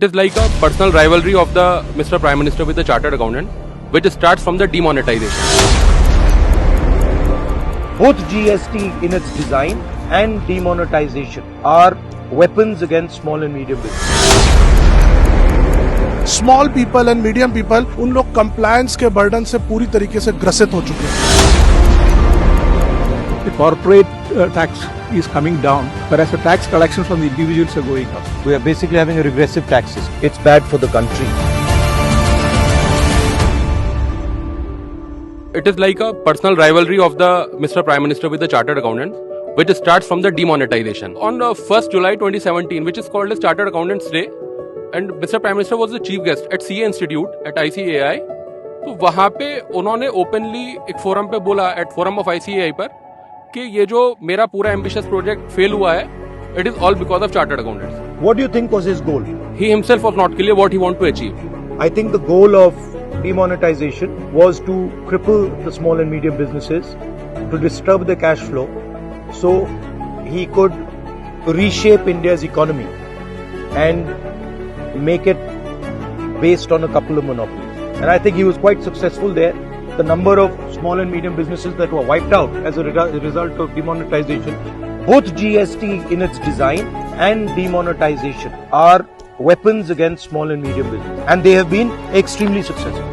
It is like a personal rivalry of the Mr. Prime Minister with the chartered accountant, which starts from the demonetization. Both GST in its design and demonetization are weapons against small and medium business. Small people and medium people उन लोग compliance के burden से पूरी तरीके से ग्रसित हो चुके हैं. The corporate tax is coming down, whereas the tax collection from the individuals are going up. We are basically having a regressive tax system. It's bad for the country. It is like a personal rivalry of the Mr. Prime Minister with the chartered accountant, which starts from the demonetization. On 1st July 2017, which is called as Chartered Accountants Day, and Mr. Prime Minister was the chief guest at CA Institute at ICAI. तो वहाँ पे उन्होंने openly एक forum पे बोला eight forum of ICAI पर कि ये जो मेरा पूरा एम्बिशियस प्रोजेक्ट फेल हुआ है, it is all because of chartered accountants. What do you think was his goal? He himself was not clear what he wanted to achieve. I think the goal of demonetization was to cripple the small and medium businesses, to disturb the cash flow, so he could reshape India's economy and make it based on a couple of monopolies. And I think he was quite successful there. The number of small and medium businesses that were wiped out as a result of demonetization, both GST in its design and demonetization are weapons against small and medium business. And they have been extremely successful.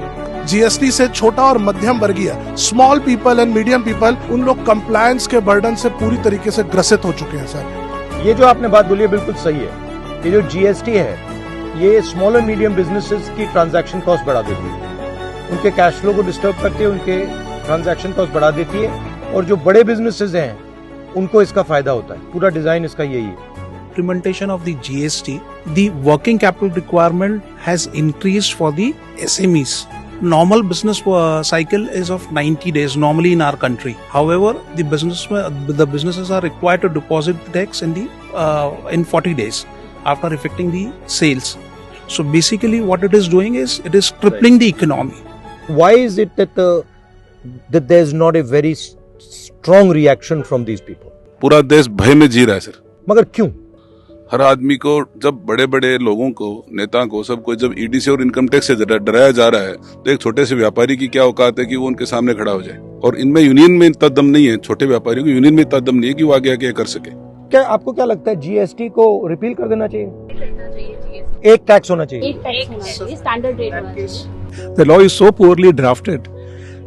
GST से छोटा और मध्यम वर्गीय small people and medium people उन लोग compliance के burden से पूरी तरीके से ग्रसित हो चुके हैं. सर, ये जो आपने बात बोली है बिल्कुल सही है. ये जो GST है ये स्मॉल एंड मीडियम बिजनेसेस की ट्रांजैक्शन कॉस्ट बढ़ा देती है, उनके कैश फ्लो को डिस्टर्ब करती है, उनके ट्रांजैक्शन कॉस्ट बढ़ा देती है, और जो बड़े बिजनेसेस हैं उनको इसका फायदा होता है. पूरा डिजाइन इसका यही है. Implementation of the GST, the working capital requirement has increased for the SMEs. Normal business cycle is of 90 days normally in our country. However, the businesses are required to deposit the tax in 40 days after effecting the sales. So basically, what it is doing is it is crippling the economy. Why is it that that there's not a very strong reaction from these people? पूरा देश भय में जी रहा है sir. मगर क्यों? हर आदमी को, जब बड़े बड़े लोगों को, नेताओं को, सबको जब ईडी से और इनकम टैक्स से डराया जा रहा है, तो एक छोटे से व्यापारी की क्या औकात है कि वो उनके सामने खड़ा हो जाए. और इनमें यूनियन में इतना दम नहीं है, छोटे व्यापारियों को यूनियन में इतना दम नहीं है कि वो आगे आगे कर सके. क्या आपको क्या लगता है GST को रिपील कर देना चाहिए? एक टैक्स होना चाहिए. स्टैंडर्ड रेट होना चाहिए. The law is so poorly drafted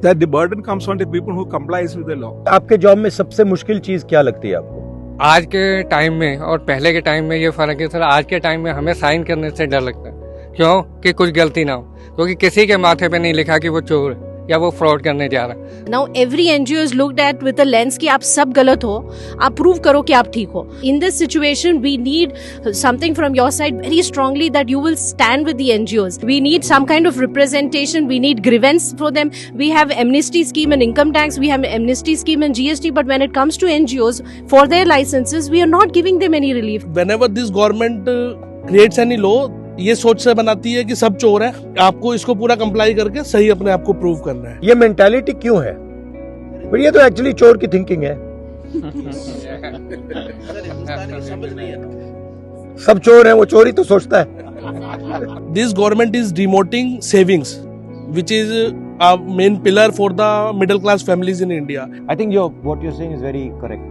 that the burden comes on the people who complies with the law. आपके जॉब में सबसे मुश्किल चीज क्या लगती है आपको? आज के टाइम में और पहले के टाइम में ये फर्क है सर. आज के टाइम में हमें साइन करने से डर लगता है. क्यों? कि कुछ गलती ना हो, क्योंकि किसी के माथे पे नहीं लिखा कि वो चोर है या वो फ्रॉड करने जा रहा है. Now every NGO is looked at with a lens कि आप सब गलत हो, आप प्रूव करो कि आप ठीक हो. In this situation we need something from your side very strongly that you will stand with the NGOs. We need some kind of representation. We need grievance for them. We have amnesty scheme and income tax. We have amnesty scheme and GST. But when it comes to NGOs for their licenses, we are not giving them any relief. Whenever this government creates any law, ये सोच से बनाती है कि सब चोर है, आपको इसको पूरा कंप्लाई करके सही अपने आप को प्रूव करना है. ये मेंटालिटी क्यों है? पर ये तो एक्चुअली चोर की थिंकिंग है. सब चोर हैं, वो चोरी तो सोचता है. This government is demoting savings, which is a main pillar for the middle class families in India. I think what you're saying is very correct.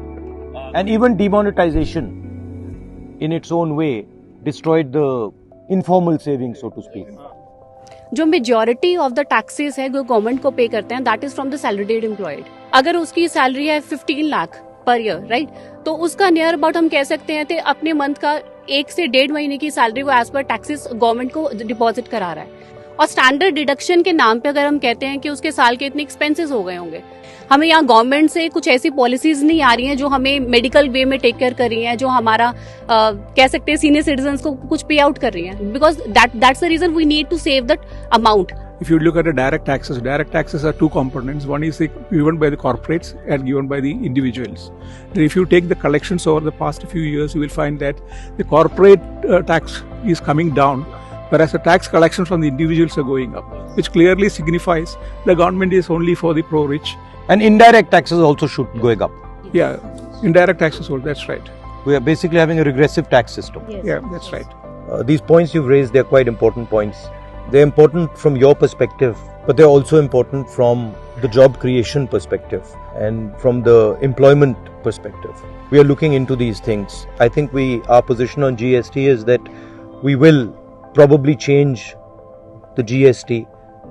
And even demonetization in its own way destroyed the informal savings, so to speak. जो majority of the taxes है जो government को पे करते हैं, that is from the salaried employed. अगर उसकी salary है 15 लाख पर ईयर, राइट, तो उसका नियर अबाउट हम कह सकते हैं कि अपने मंथ का 1 से 1.5 महीने की सैलरी वो एज पर टैक्सेस गवर्नमेंट को डिपॉजिट करा रहा है. और स्टैंडर्ड डिडक्शन के नाम पे अगर हम कहते हैं कि उसके साल के इतने एक्सपेंसेस हो गए होंगे, हमें यहाँ गवर्नमेंट से कुछ ऐसी पॉलिसीज नहीं आ रही हैं जो हमें मेडिकल वे में टेक केयर कर रही हैं, जो हमारा कह सकते हैं सीनियर सिटीजन्स को कुछ पे आउट कर रही हैं. Because that's the reason we need to save that amount. If you look at the direct taxes are two components. One is given by the corporates and given by the individuals. And if you take the collections over the past few years, you will find that the corporate tax is coming down, whereas the tax collection from the individuals are going up, which clearly signifies the government is only for the pro-rich. And indirect taxes also should going up. Yeah, indirect taxes, that's right. We are basically having a regressive tax system. Yes. Yeah, that's right. These points you've raised, they're quite important points. They're important from your perspective, but they're also important from the job creation perspective and from the employment perspective. We are looking into these things. I think our position on GST is that we will probably change the GST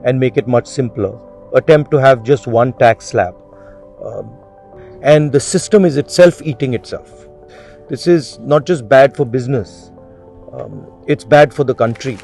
and make it much simpler. Attempt to have just one tax slab. And the system is itself eating itself. This is not just bad for business, it's bad for the country.